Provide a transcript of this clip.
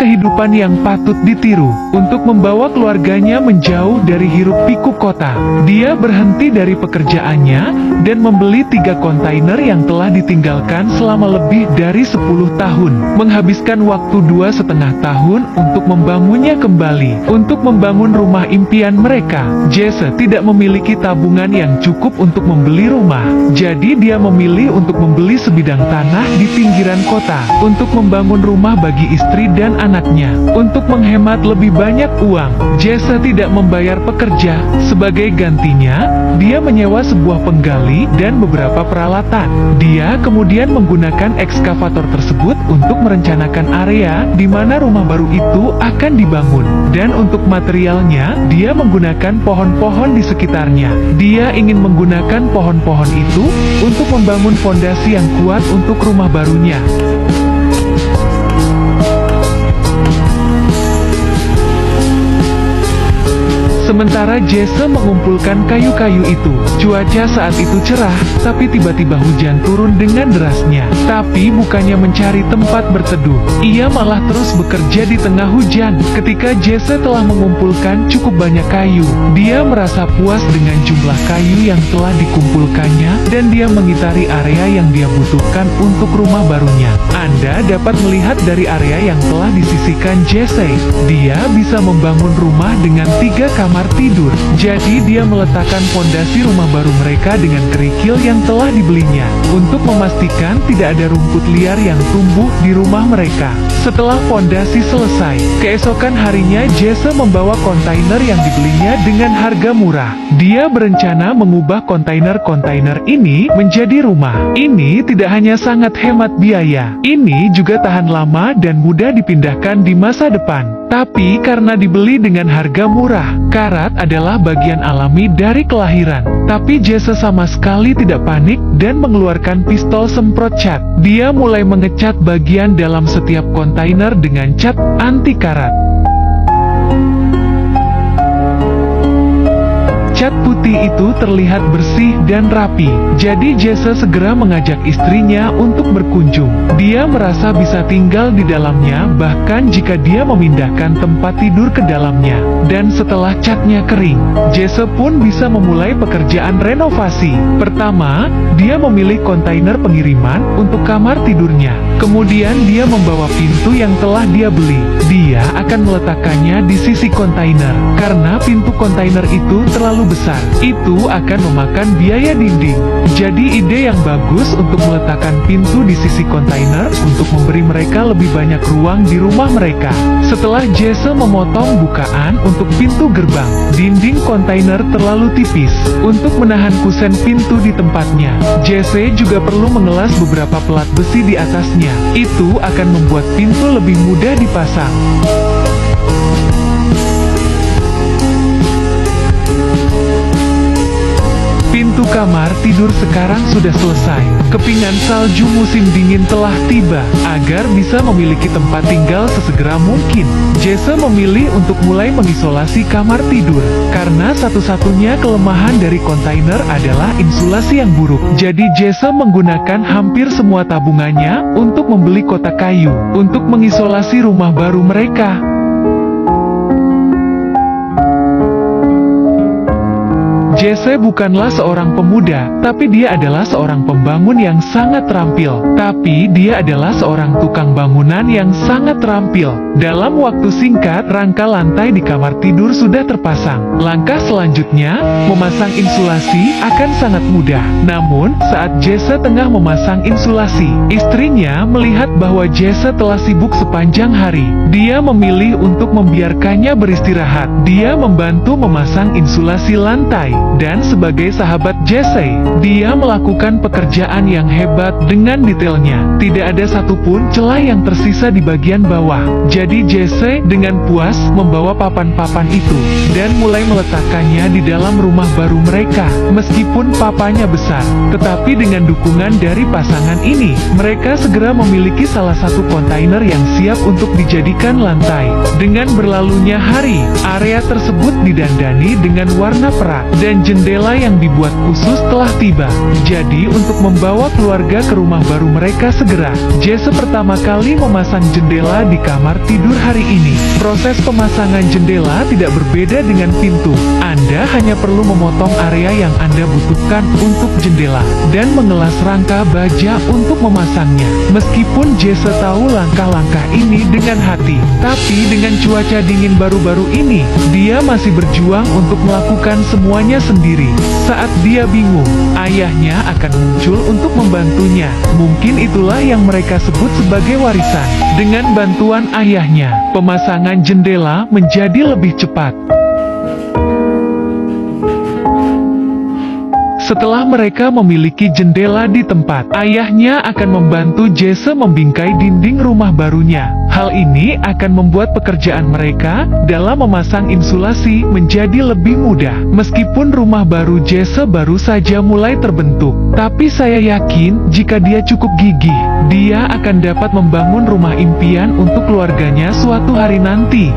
kehidupan yang patut ditiru. Untuk membawa keluarganya menjauh dari hiruk-pikuk kota, dia berhenti dari pekerjaannya dan membeli 3 kontainer yang telah ditinggalkan selama lebih dari 10 tahun. Menghabiskan waktu 2,5 tahun untuk membangunnya kembali. Untuk membangun rumah impian mereka, Jesse tidak memiliki tabungan yang cukup untuk membeli rumah. Jadi dia memilih untuk membeli sebidang tanah di pinggiran kota untuk membangun rumah bagi istri dan anaknya. Untuk menghemat lebih banyak uang, Jesse tidak membayar pekerja. Sebagai gantinya, dia menyewa sebuah penggali dan beberapa peralatan. Dia kemudian menggunakan ekskavator tersebut untuk merencanakan area di mana rumah baru itu akan dibangun. Dan untuk materialnya, dia menggunakan pohon-pohon di sekitarnya. Dia ingin menggunakan pohon-pohon itu untuk membangun fondasi yang kuat untuk rumah barunya. Sementara Jesse mengumpulkan kayu-kayu itu, cuaca saat itu cerah, tapi tiba-tiba hujan turun dengan derasnya. Tapi bukannya mencari tempat berteduh, ia malah terus bekerja di tengah hujan. Ketika Jesse telah mengumpulkan cukup banyak kayu, dia merasa puas dengan jumlah kayu yang telah dikumpulkannya, dan dia mengitari area yang dia butuhkan untuk rumah barunya. Anda dapat melihat dari area yang telah disisihkan Jesse, dia bisa membangun rumah dengan 3 kamar tidur. Jadi dia meletakkan fondasi rumah baru mereka dengan kerikil yang telah dibelinya, untuk memastikan tidak ada rumput liar yang tumbuh di rumah mereka. Setelah fondasi selesai, keesokan harinya Jesse membawa kontainer yang dibelinya dengan harga murah. Dia berencana mengubah kontainer-kontainer ini menjadi rumah. Ini tidak hanya sangat hemat biaya, ini juga tahan lama dan mudah dipindahkan di masa depan. Tapi karena dibeli dengan harga murah, karat adalah bagian alami dari kelahiran. Tapi Jesse sama sekali tidak panik dan mengeluarkan pistol semprot cat. Dia mulai mengecat bagian dalam setiap kontainer dengan cat anti karat. Cat putih itu terlihat bersih dan rapi. Jadi Jesse segera mengajak istrinya untuk berkunjung. Dia merasa bisa tinggal di dalamnya, bahkan jika dia memindahkan tempat tidur ke dalamnya. Dan setelah catnya kering, Jesse pun bisa memulai pekerjaan renovasi. Pertama, dia memilih kontainer pengiriman untuk kamar tidurnya. Kemudian dia membawa pintu yang telah dia beli. Dia akan meletakkannya di sisi kontainer. Karena pintu kontainer itu terlalu besar, itu akan memakan biaya dinding. Jadi ide yang bagus untuk meletakkan pintu di sisi kontainer untuk memberi mereka lebih banyak ruang di rumah mereka. Setelah Jesse memotong bukaan untuk pintu gerbang, dinding kontainer terlalu tipis untuk menahan kusen pintu di tempatnya. Jesse juga perlu mengelas beberapa pelat besi di atasnya. Itu akan membuat pintu lebih mudah dipasang. Pintu kamar tidur sekarang sudah selesai. Kepingan salju musim dingin telah tiba. Agar bisa memiliki tempat tinggal sesegera mungkin, Jesse memilih untuk mulai mengisolasi kamar tidur. Karena satu-satunya kelemahan dari kontainer adalah insulasi yang buruk. Jadi Jesse menggunakan hampir semua tabungannya untuk membeli kotak kayu untuk mengisolasi rumah baru mereka. Jesse bukanlah seorang pemuda, tapi dia adalah seorang pembangun yang sangat terampil. Tapi dia adalah seorang tukang bangunan yang sangat terampil. Dalam waktu singkat, rangka lantai di kamar tidur sudah terpasang. Langkah selanjutnya, memasang insulasi akan sangat mudah. Namun, saat Jesse tengah memasang insulasi, istrinya melihat bahwa Jesse telah sibuk sepanjang hari. Dia memilih untuk membiarkannya beristirahat. Dia membantu memasang insulasi lantai. Dan sebagai sahabat Jesse, dia melakukan pekerjaan yang hebat dengan detailnya. Tidak ada satupun celah yang tersisa di bagian bawah. Jadi Jesse dengan puas membawa papan-papan itu dan mulai meletakkannya di dalam rumah baru mereka. Meskipun papanya besar, tetapi dengan dukungan dari pasangan ini, mereka segera memiliki salah satu kontainer yang siap untuk dijadikan lantai. Dengan berlalunya hari, area tersebut didandani dengan warna perak. Dan dan jendela yang dibuat khusus telah tiba. Jadi untuk membawa keluarga ke rumah baru mereka segera, Jesse pertama kali memasang jendela di kamar tidur hari ini. Proses pemasangan jendela tidak berbeda dengan pintu. Anda hanya perlu memotong area yang Anda butuhkan untuk jendela, dan mengelas rangka baja untuk memasangnya. Meskipun Jesse tahu langkah-langkah ini dengan hati, tapi dengan cuaca dingin baru-baru ini, dia masih berjuang untuk melakukan semuanya sendiri. Saat dia bingung, ayahnya akan muncul untuk membantunya. Mungkin itulah yang mereka sebut sebagai warisan. Dengan bantuan ayahnya, pemasangan jendela menjadi lebih cepat. Setelah mereka memiliki jendela di tempat, ayahnya akan membantu Jesse membingkai dinding rumah barunya. Hal ini akan membuat pekerjaan mereka dalam memasang insulasi menjadi lebih mudah. Meskipun rumah baru Jesse baru saja mulai terbentuk, tapi saya yakin jika dia cukup gigih, dia akan dapat membangun rumah impian untuk keluarganya suatu hari nanti.